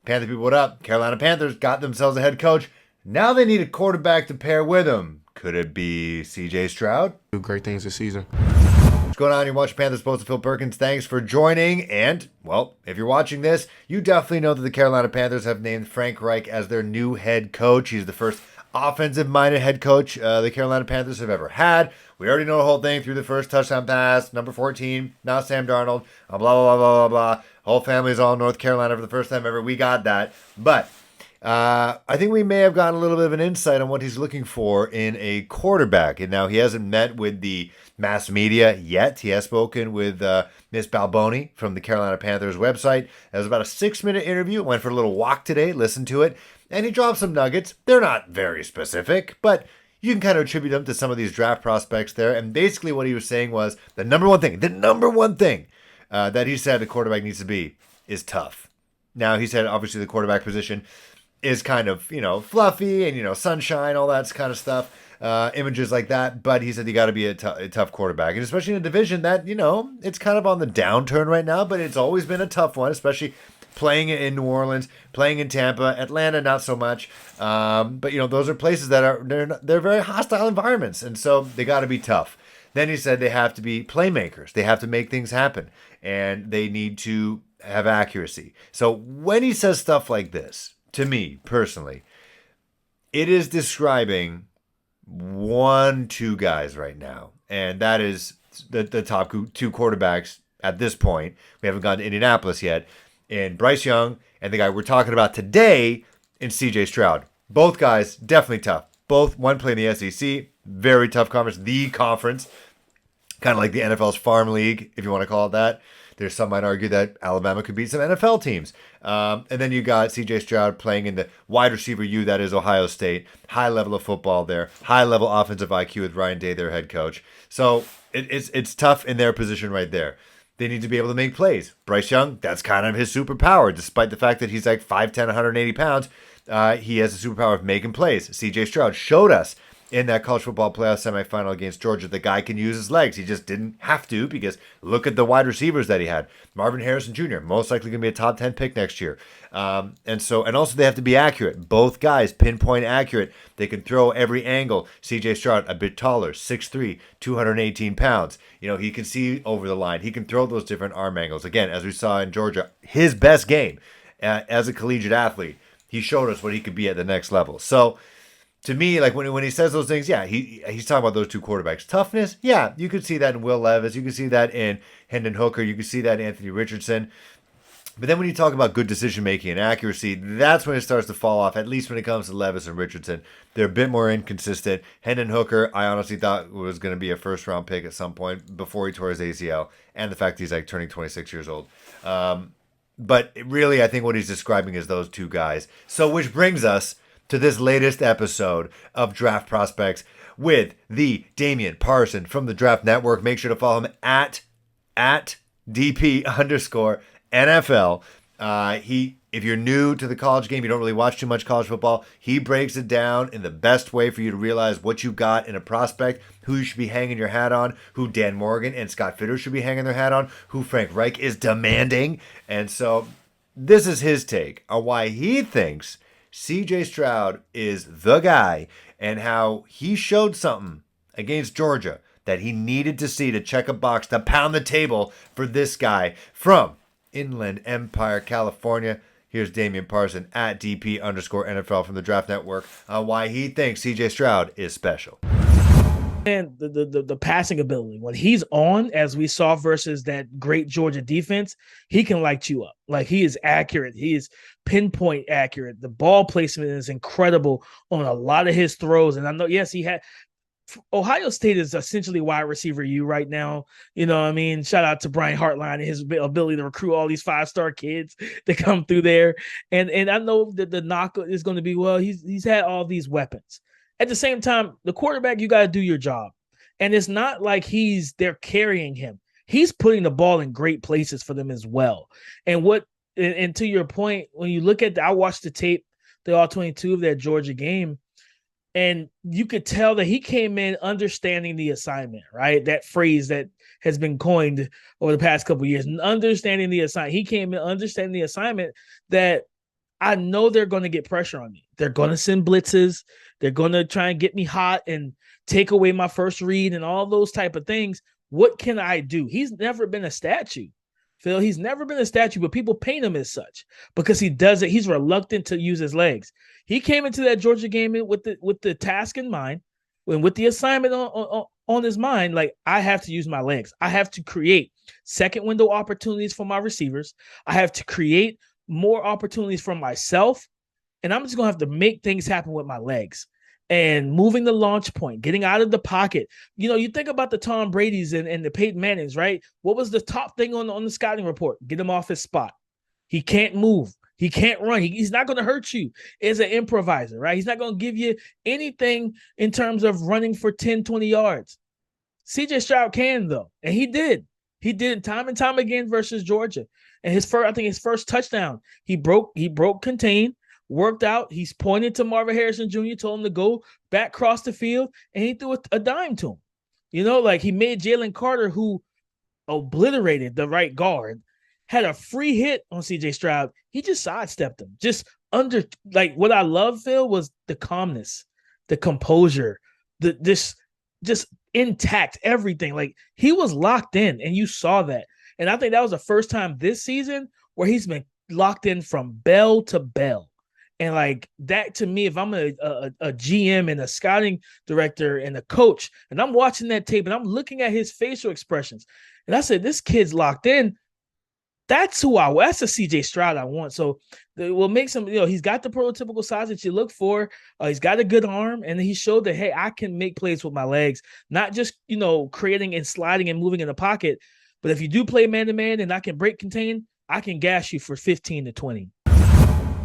Panther people, what up? Carolina Panthers got themselves a head coach. Now they need a quarterback to pair with him. Could it be CJ Stroud? Do great things this season. What's going on? You're watching Panthers Post with Phil Perkins. Thanks for joining. And, well, if you're watching this, you definitely know that the Carolina Panthers have named Frank Reich as their new head coach. He's the first offensive-minded head coach the Carolina Panthers have ever had. We already know the whole thing through the first touchdown pass, number 14, now Sam Darnold, blah, blah, blah, blah, blah, blah. Whole family's all in North Carolina for the first time ever. We got that. But I think we may have gotten a little bit of an insight on what he's looking for in a quarterback. And now he hasn't met with the mass media yet. He has spoken with Miss Balboni from the Carolina Panthers website. It was about a 6-minute interview. Went for a little walk today. Listened to it. And he dropped some nuggets. They're not very specific, but you can kind of attribute them to some of these draft prospects there. And basically what he was saying was the number one thing that he said the quarterback needs to be is tough. Now, he said obviously the quarterback position is kind of, fluffy and, sunshine, all that kind of stuff, images like that. But he said you got to be a tough quarterback. And especially in a division that, it's kind of on the downturn right now, but it's always been a tough one, especially playing in New Orleans, playing in Tampa, Atlanta, not so much. But, those are places that they're very hostile environments. And so they got to be tough. Then he said they have to be playmakers. They have to make things happen. And they need to have accuracy. So when he says stuff like this, to me, personally, it is describing 2 guys right now. And that is the top 2 quarterbacks at this point. We haven't gone to Indianapolis yet. And Bryce Young and the guy we're talking about today in CJ Stroud. Both guys, definitely tough. One play in the SEC. Very tough conference. The conference. Kind of like the NFL's Farm League, if you want to call it that. There's some might argue that Alabama could beat some NFL teams. And then you got CJ Stroud playing in the wide receiver U, that is Ohio State. High level of football there. High level offensive IQ with Ryan Day, their head coach. So it's tough in their position right there. They need to be able to make plays. Bryce Young, that's kind of his superpower. Despite the fact that he's like 5'10", 180 pounds, he has a superpower of making plays. CJ Stroud showed us in that college football playoff semifinal against Georgia, the guy can use his legs. He just didn't have to because look at the wide receivers that he had. Marvin Harrison Jr., most likely going to be a top 10 pick next year. And also they have to be accurate. Both guys, pinpoint accurate. They can throw every angle. CJ Stroud, a bit taller, 6'3", 218 pounds. He can see over the line. He can throw those different arm angles. Again, as we saw in Georgia, his best game as a collegiate athlete. He showed us what he could be at the next level. So, to me, like when he says those things, yeah, he's talking about those 2 quarterbacks. Toughness, yeah, you could see that in Will Levis. You could see that in Hendon Hooker. You could see that in Anthony Richardson. But then when you talk about good decision-making and accuracy, that's when it starts to fall off, at least when it comes to Levis and Richardson. They're a bit more inconsistent. Hendon Hooker, I honestly thought was going to be a first-round pick at some point before he tore his ACL, and the fact he's like turning 26 years old. But really, I think what he's describing is those 2 guys. So which brings us to this latest episode of Draft Prospects with the Damian Parson from the Draft Network. Make sure to follow him at DP_NFL. If you're new to the college game, you don't really watch too much college football, he breaks it down in the best way for you to realize what you got in a prospect, who you should be hanging your hat on, who Dan Morgan and Scott Fitter should be hanging their hat on, who Frank Reich is demanding. And so this is his take on why he thinks CJ Stroud is the guy and how he showed something against Georgia that he needed to see to check a box to pound the table for this guy from Inland Empire, California. Here's Damian Parson at DP_NFL from the Draft Network on why he thinks CJ Stroud is special. And the passing ability, when he's on, as we saw versus that great Georgia defense, he can light you up. Like, he is accurate. He is pinpoint accurate. The ball placement is incredible on a lot of his throws. And I know, yes, he had Ohio State is essentially wide receiver U right now. You know what I mean? Shout out to Brian Hartline and his ability to recruit all these 5-star kids that come through there. And I know that the knock is going to be, well, he's had all these weapons. At the same time, the quarterback, you got to do your job. And it's not like they're carrying him. He's putting the ball in great places for them as well. And to your point, when you look at I watched the tape, the All-22 of that Georgia game, and you could tell that he came in understanding the assignment, right? That phrase that has been coined over the past couple of years, understanding the assignment. He came in understanding the assignment, that I know they're going to get pressure on me. They're going to send blitzes. They're going to try and get me hot and take away my first read and all those type of things. What can I do? He's never been a statue, Phil. He's never been a statue, but people paint him as such because he does it. He's reluctant to use his legs. He came into that Georgia game with the task in mind, and with the assignment on his mind. Like, I have to use my legs. I have to create second window opportunities for my receivers. I have to create more opportunities for myself, and I'm just gonna have to make things happen with my legs. And moving the launch point, getting out of the pocket. You know, you think about the Tom Brady's and the Peyton Mannings, right? What was the top thing on the scouting report? Get him off his spot. He can't move. He can't run. He's not going to hurt you as an improviser, right? He's not going to give you anything in terms of running for 10, 20 yards. CJ Stroud can, though, and he did. He did time and time again versus Georgia. And his first touchdown, he broke contain, worked out. He's pointed to Marvin Harrison Jr., told him to go back across the field, and he threw a dime to him. You know, like he made Jalen Carter, who obliterated the right guard, had a free hit on CJ Stroud. He just sidestepped him. Just under, like, what I love, Phil, was the calmness, the composure, just intact, everything. Like, he was locked in, and you saw that. And I think that was the first time this season where he's been locked in from bell to bell. And like that, to me, if I'm a GM and a scouting director and a coach, and I'm watching that tape and I'm looking at his facial expressions, and I said, this kid's locked in. That's the CJ Stroud I want. So what makes him, he's got the prototypical size that you look for. He's got a good arm, and he showed that, hey, I can make plays with my legs, not just, creating and sliding and moving in the pocket. But if you do play man-to-man and I can break contain, I can gash you for 15 to 20.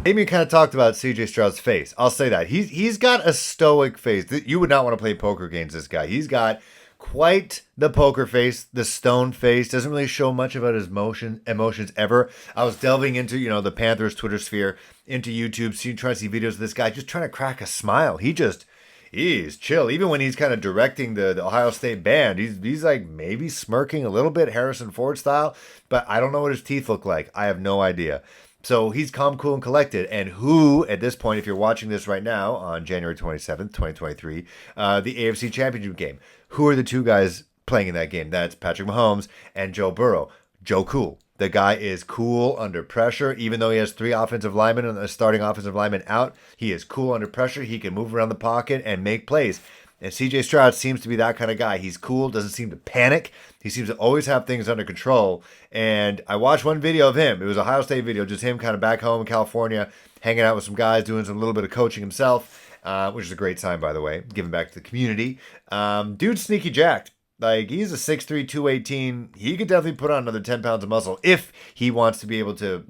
Damian kind of talked about CJ Stroud's face. I'll say that. He's got a stoic face. You would not want to play poker games, this guy. He's got quite the poker face, the stone face. Doesn't really show much about his emotions ever. I was delving into, the Panthers Twitter sphere, into YouTube, trying to see videos of this guy just trying to crack a smile. He's chill. Even when he's kind of directing the Ohio State band, he's like maybe smirking a little bit, Harrison Ford style, but I don't know what his teeth look like. I have no idea. So he's calm, cool, and collected. And who, at this point, if you're watching this right now on January 27th, 2023, the AFC Championship game, who are the two guys playing in that game? That's Patrick Mahomes and Joe Burrow. Joe Cool. The guy is cool under pressure. Even though he has three offensive linemen and a starting offensive lineman out, he is cool under pressure. He can move around the pocket and make plays. And CJ Stroud seems to be that kind of guy. He's cool, doesn't seem to panic. He seems to always have things under control. And I watched one video of him. It was a Ohio State video, just him kind of back home in California, hanging out with some guys, doing some little bit of coaching himself, which is a great sign, by the way, giving back to the community. Dude's sneaky jacked. Like, he's a 6'3", 218. He could definitely put on another 10 pounds of muscle if he wants to be able to,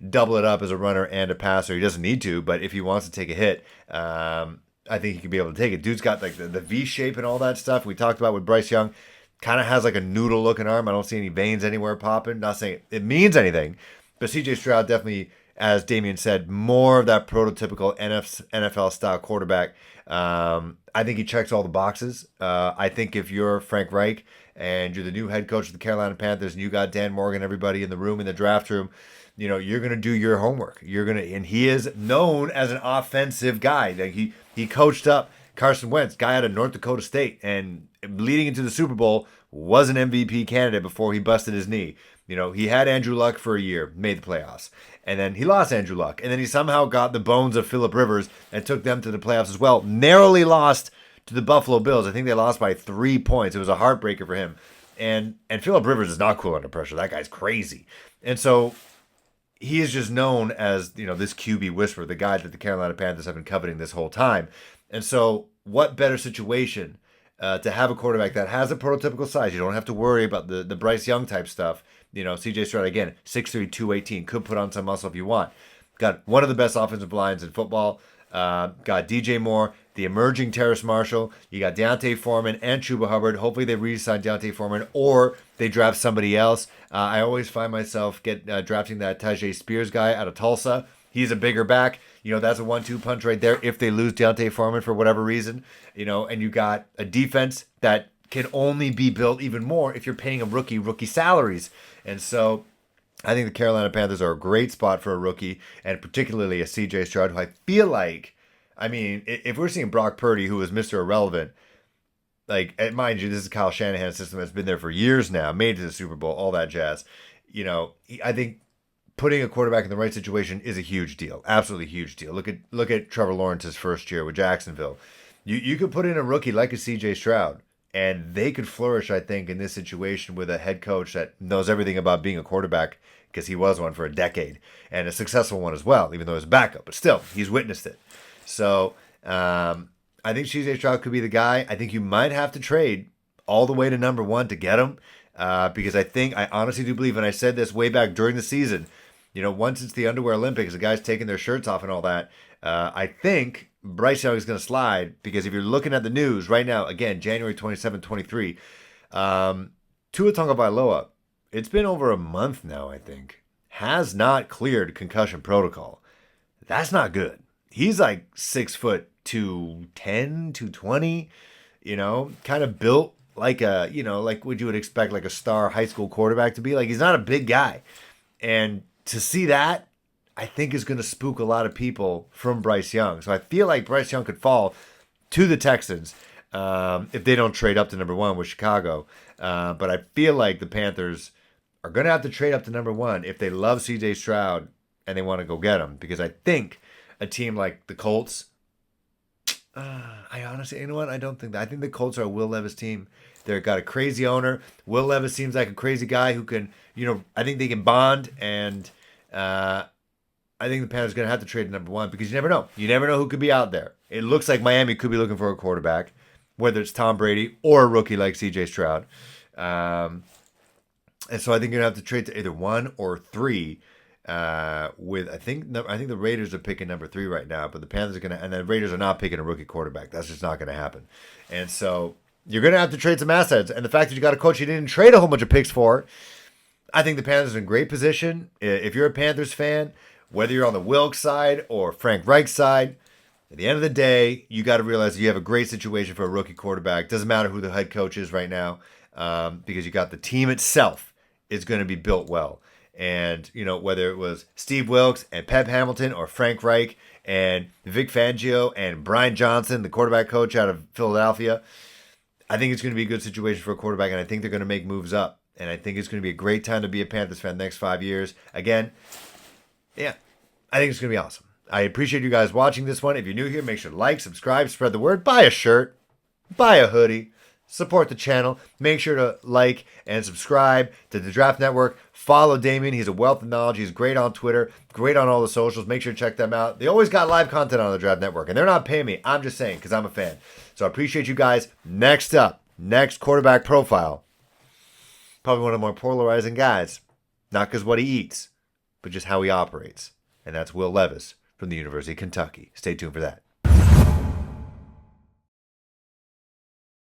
double it up as a runner and a passer. He doesn't need to, but if he wants to take a hit, I think he could be able to take it. Dude's got like the V shape and all that stuff we talked about with Bryce Young. Kind of has like a noodle looking arm. I don't see any veins anywhere popping. Not saying it means anything, but CJ Stroud definitely, as Damian said, more of that prototypical NFL style quarterback. I think he checks all the boxes. I think if you're Frank Reich and you're the new head coach of the Carolina Panthers and you got Dan Morgan, everybody in the room, in the draft room, you're going to do your homework. And he is known as an offensive guy. Like he coached up Carson Wentz, guy out of North Dakota State, and leading into the Super Bowl was an MVP candidate before he busted his knee. He had Andrew Luck for a year, made the playoffs, and then he lost Andrew Luck, and then he somehow got the bones of Phillip Rivers and took them to the playoffs as well. Narrowly lost to the Buffalo Bills. I think they lost by 3 points. It was a heartbreaker for him. And Phillip Rivers is not cool under pressure. That guy's crazy. And so he is just known as, this QB whisperer, the guy that the Carolina Panthers have been coveting this whole time. And so what better situation to have a quarterback that has a prototypical size? You don't have to worry about the Bryce Young type stuff. CJ Stroud, again, 6'3", 218, could put on some muscle if you want. Got one of the best offensive lines in football. Got DJ Moore, the emerging Terrace Marshall. You got Deontay Foreman and Chuba Hubbard. Hopefully they re-sign Deontay Foreman or they draft somebody else. I always find myself drafting that Tajay Spears guy out of Tulsa. He's a bigger back. That's a 1-2 punch right there if they lose Deontay Foreman for whatever reason. And you got a defense that can only be built even more if you're paying a rookie salaries. And so I think the Carolina Panthers are a great spot for a rookie, and particularly a CJ Stroud, who I feel like, I mean, if we're seeing Brock Purdy, who is Mr. Irrelevant, like, mind you, this is Kyle Shanahan's system that's been there for years now, made it to the Super Bowl, all that jazz. I think putting a quarterback in the right situation is a huge deal, absolutely huge deal. Look at Trevor Lawrence's first year with Jacksonville. You could put in a rookie like a CJ Stroud, and they could flourish, I think, in this situation with a head coach that knows everything about being a quarterback because he was one for a decade and a successful one as well, even though he's backup. But still, he's witnessed it. So I think CJ Stroud could be the guy. I think you might have to trade all the way to number one to get him because I honestly do believe, and I said this way back during the season, once it's the underwear Olympics, the guys taking their shirts off and all that, I think Bryce Young is going to slide because if you're looking at the news right now, again, January 27, 23, Tua Tagovailoa, it's been over a month now, I think, has not cleared concussion protocol. That's not good. He's like 6'2", 220, kind of built like like what you would expect like a star high school quarterback to be. Like, he's not a big guy. And to see that, I think is going to spook a lot of people from Bryce Young. So I feel like Bryce Young could fall to the Texans if they don't trade up to number one with Chicago. But I feel like the Panthers are going to have to trade up to number one if they love CJ Stroud and they want to go get him. Because I think a team like the Colts, I honestly, I don't think that. I think the Colts are a Will Levis team. They've got a crazy owner. Will Levis seems like a crazy guy who can, I think they can bond. And I think the Panthers are going to have to trade to number one because you never know. You never know who could be out there. It looks like Miami could be looking for a quarterback, whether it's Tom Brady or a rookie like CJ Stroud. And so I think you're going to have to trade to either one or three. I think the Raiders are picking number 3 right now, but the Panthers are and the Raiders are not picking a rookie quarterback. That's just not going to happen. And so you're going to have to trade some assets. And the fact that you got a coach you didn't trade a whole bunch of picks for, I think the Panthers are in great position. If you're a Panthers fan, whether you're on the Wilkes side or Frank Reich's side, at the end of the day, you got to realize you have a great situation for a rookie quarterback. Doesn't matter who the head coach is right now, because you got the team itself is going to be built well. And, whether it was Steve Wilkes and Pep Hamilton or Frank Reich and Vic Fangio and Brian Johnson, the quarterback coach out of Philadelphia, I think it's going to be a good situation for a quarterback, and I think they're going to make moves up. And I think it's going to be a great time to be a Panthers fan the next 5 years. Again, yeah, I think it's going to be awesome. I appreciate you guys watching this one. If you're new here, make sure to like, subscribe, spread the word, buy a shirt, buy a hoodie, support the channel. Make sure to like and subscribe to the Draft Network. Follow Damian. He's a wealth of knowledge. He's great on Twitter, great on all the socials. Make sure to check them out. They always got live content on the Draft Network, and they're not paying me. I'm just saying because I'm a fan. So I appreciate you guys. Next up, next quarterback profile. Probably one of the more polarizing guys. Not because what he eats, but just how he operates. And that's Will Levis from the University of Kentucky. Stay tuned for that.